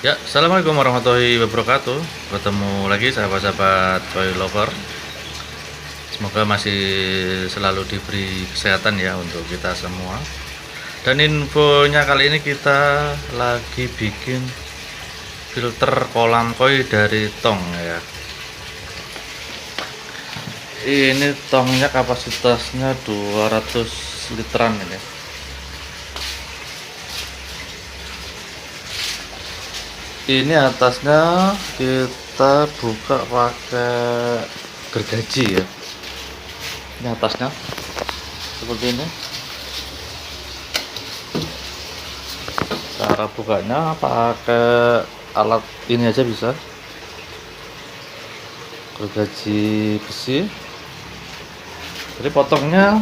Ya, assalamualaikum warahmatollahi wabarakatuh. Ketemu lagi sahabat-sahabat toy lover. Semoga masih selalu diberi kesehatan ya untuk kita semua. Dan infonya kali ini kita lagi bikin filter kolam koi dari tong ya. Ini tongnya kapasitasnya 200 literan ini. Ini atasnya kita buka pakai gergaji ya. Ini atasnya seperti ini. Cara bukanya pakai alat ini aja bisa, gergaji besi. Jadi potongnya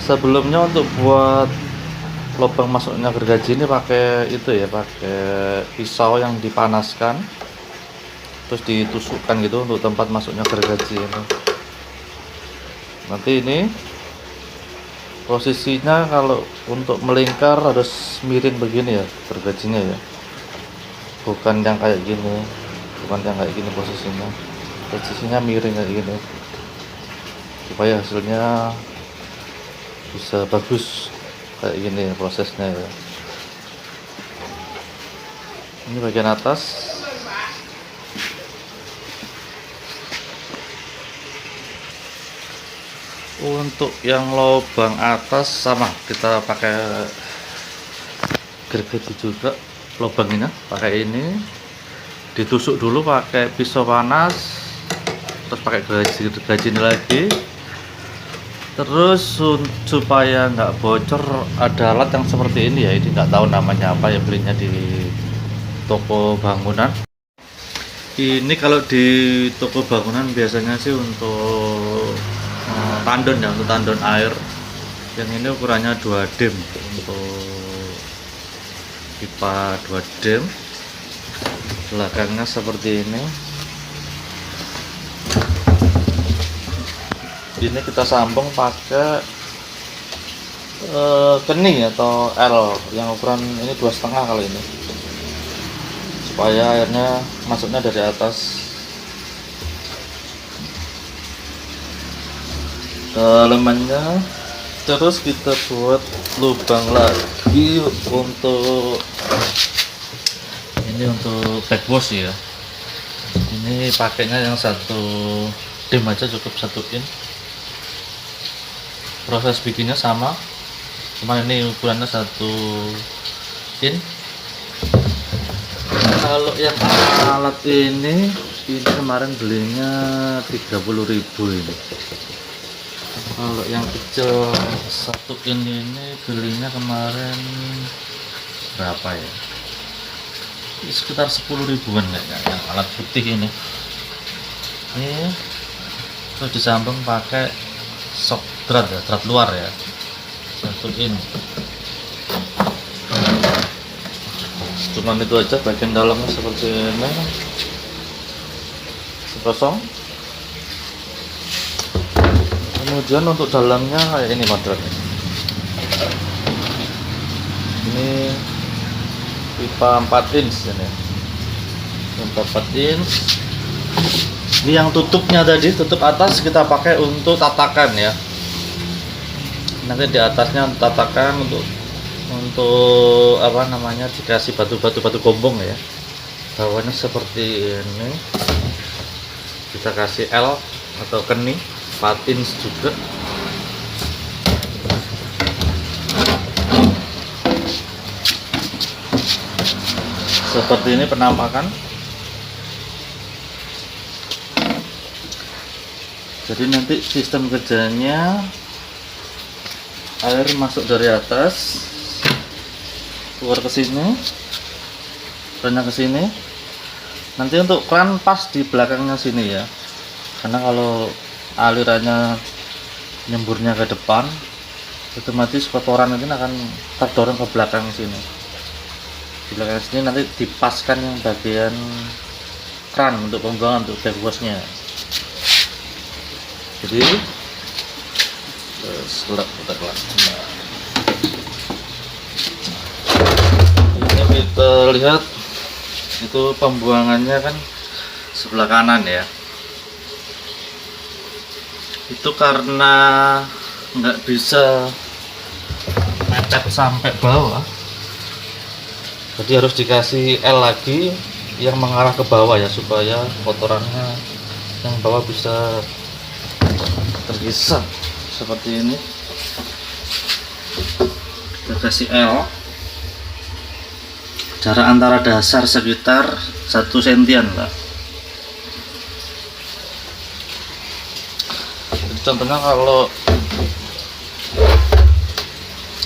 sebelumnya untuk buat lubang masuknya gergaji ini pakai itu ya, pakai pisau yang dipanaskan terus ditusukkan gitu untuk tempat masuknya gergaji ini. Nanti ini posisinya kalau untuk melingkar harus miring begini ya gergajinya ya, bukan yang kayak gini, posisinya miring kayak gini supaya hasilnya bisa bagus kayak gini prosesnya ya. Ini bagian atas. Untuk yang lubang atas sama kita pakai gergaji juga. Lubang ini pakai ini ditusuk dulu pakai pisau panas, terus pakai gergaji ini lagi. Terus supaya nggak bocor ada alat yang seperti ini ya, ini nggak tahu namanya apa ya, belinya di toko bangunan. Ini kalau di toko bangunan biasanya sih untuk tandon ya, untuk tandon air. Yang ini ukurannya 2 dem untuk pipa 2 dem. Belakangnya seperti ini. Ini kita sambung pakai kening atau L yang ukuran ini 2,5 kali ini, supaya airnya masuknya dari atas. Dalemannya terus kita buat lubang lagi untuk ini, untuk backwash ya. Ini pakainya yang 1 dem aja cukup, 1 in. Proses bikinnya sama, cuman ini ukurannya 1 in. Kalau yang alat ini kemarin belinya 30.000 ini. Kalau yang kecil 1 in ini belinya kemarin berapa ya, sekitar 10 ribuan kayaknya, yang alat putih ini. Ini terus disambung pakai shock drat ya, drat luar ya, 1 in. Cuman itu aja, bagian dalamnya seperti ini, kosong. Kemudian untuk dalamnya kayak ini modern. Ini pipa 4 inch ini, pipa 4 inch. Ini yang tutupnya tadi, tutup atas kita pakai untuk tatakan ya. Nanti di atasnya tatakan untuk apa namanya, dikasih batu gombong ya. Bawahnya seperti ini, kita kasih L atau kening 4 inch juga. Seperti ini penampakan. Jadi nanti sistem kerjanya, air masuk dari atas keluar ke sini, kerannya ke sini. Nanti untuk keran pas di belakangnya sini ya, karena kalau alirannya nyemburnya ke depan, otomatis kotoran itu akan terdorong ke belakang sini. Di belakang sini nanti dipaskan yang bagian keran untuk pembuangan, untuk backwashnya. Jadi selak kita kelas. kita lihat itu pembuangannya kan sebelah kanan ya. Itu karena nggak bisa mepet sampai bawah, jadi harus dikasih L lagi yang mengarah ke bawah ya, supaya kotorannya yang bawah bisa terhisap seperti ini. Kita kasih L, jarak antara dasar sekitar 1 sentian lah. Jadi contohnya kalau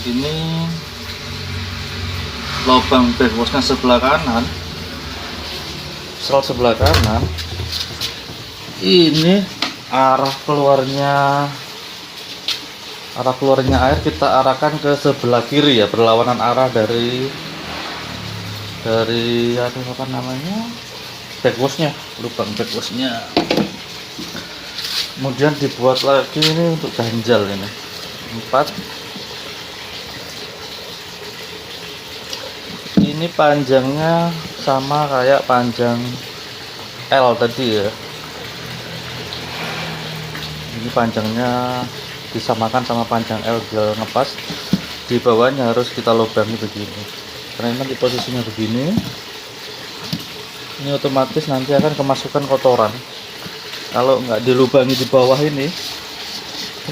ini lubang backwashnya sebelah kanan, sebelah kanan, ini arah keluarnya air kita arahkan ke sebelah kiri ya, berlawanan arah dari apa namanya, backwashnya, lubang backwashnya. Kemudian dibuat lagi ini untuk ganjal ini 4. Ini panjangnya sama kayak panjang L tadi ya. Ini panjangnya disamakan sama panjang L biar ngepas. Di bawahnya harus kita lubangi begini. Karena nanti posisinya begini. Ini otomatis nanti akan kemasukan kotoran. Kalau nggak dilubangi di bawah ini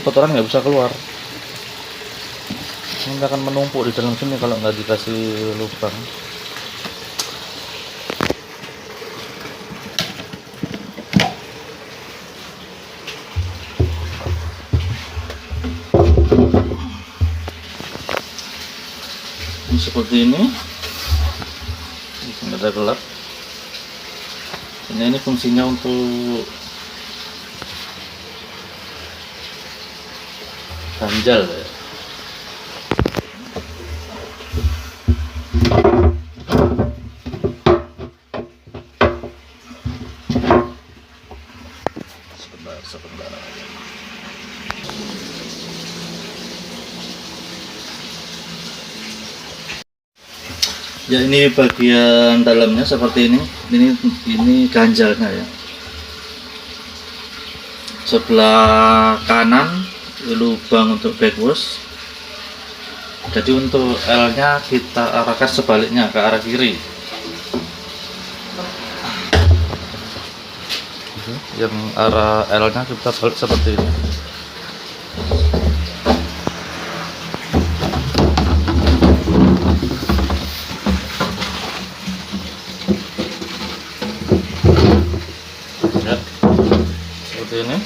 kotoran nggak bisa keluar. Ini akan menumpuk di dalam sini kalau nggak dikasih lubang. Ini seperti ini. Ini ada gelap. Ini fungsinya untuk ganjal ya. Sebentar. Ya, ini bagian dalamnya seperti ini. Ini ganjalnya ya. Sebelah kanan lubang untuk backwash. Jadi untuk L-nya kita arahkan sebaliknya ke arah kiri. Yang arah L-nya kita balik seperti ini. Ya, seperti ini.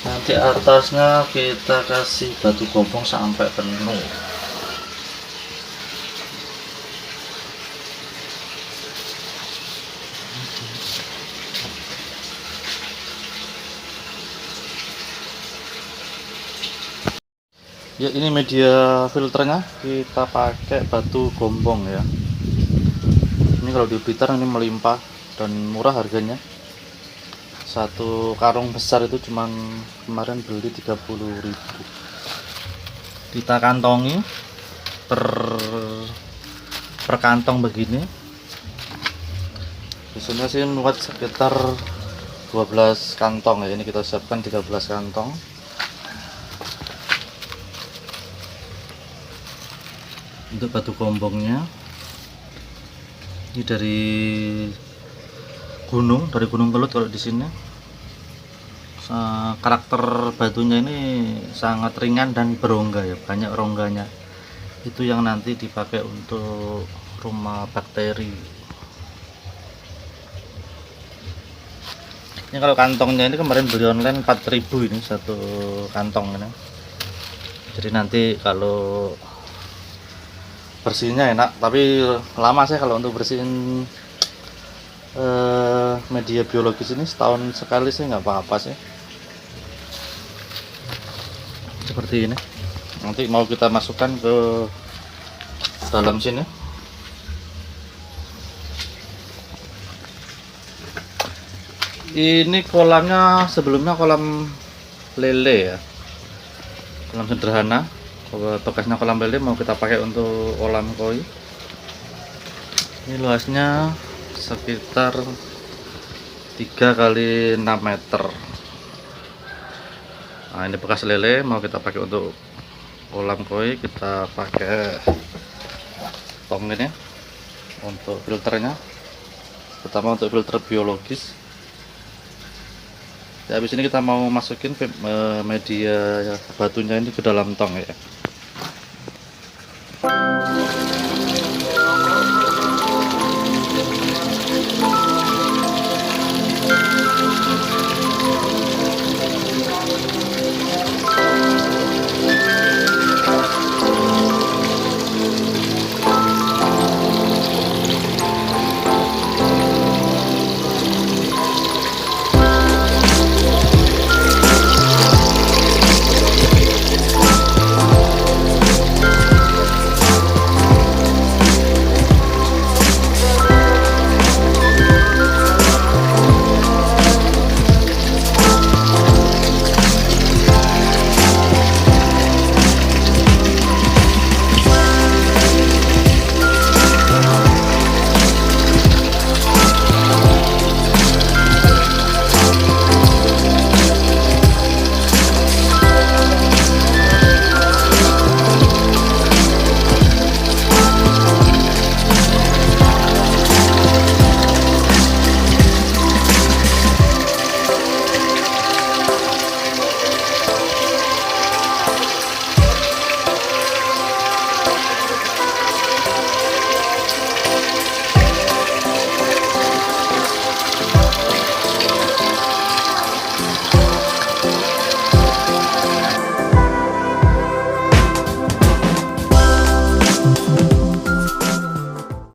Nanti atasnya kita kasih batu gombong sampai penuh. Ya, ini media filternya kita pakai batu gombong ya. Ini kalau di Blitar ini melimpah dan murah harganya. Satu karung besar itu cuman kemarin beli 30.000. Kita kantongi per kantong begini. Biasanya sih muat sekitar 12 kantong ya. Ini kita siapkan 13 kantong. Untuk batu gombongnya ini dari Gunung Kelut. Kalau di sini karakter batunya ini sangat ringan dan berongga ya, banyak rongganya. Itu yang nanti dipakai untuk rumah bakteri. Ini kalau kantongnya ini kemarin beli online 4.000 ini satu kantong ini. Jadi nanti kalau bersihnya enak, tapi lama sih kalau untuk bersihin media biologis ini, setahun sekali sih nggak apa-apa sih. Seperti ini. Nanti mau kita masukkan ke dalam sini. Ini kolamnya sebelumnya kolam lele ya, kolam sederhana. Bekasnya kolam lele mau kita pakai untuk kolam koi. Ini luasnya sekitar 3 kali 6 meter. Nah, ini bekas lele mau kita pakai untuk kolam koi, kita pakai tong ini untuk filternya, pertama untuk filter biologis. Ya, habis ini kita mau masukin media batunya ini ke dalam tong ya.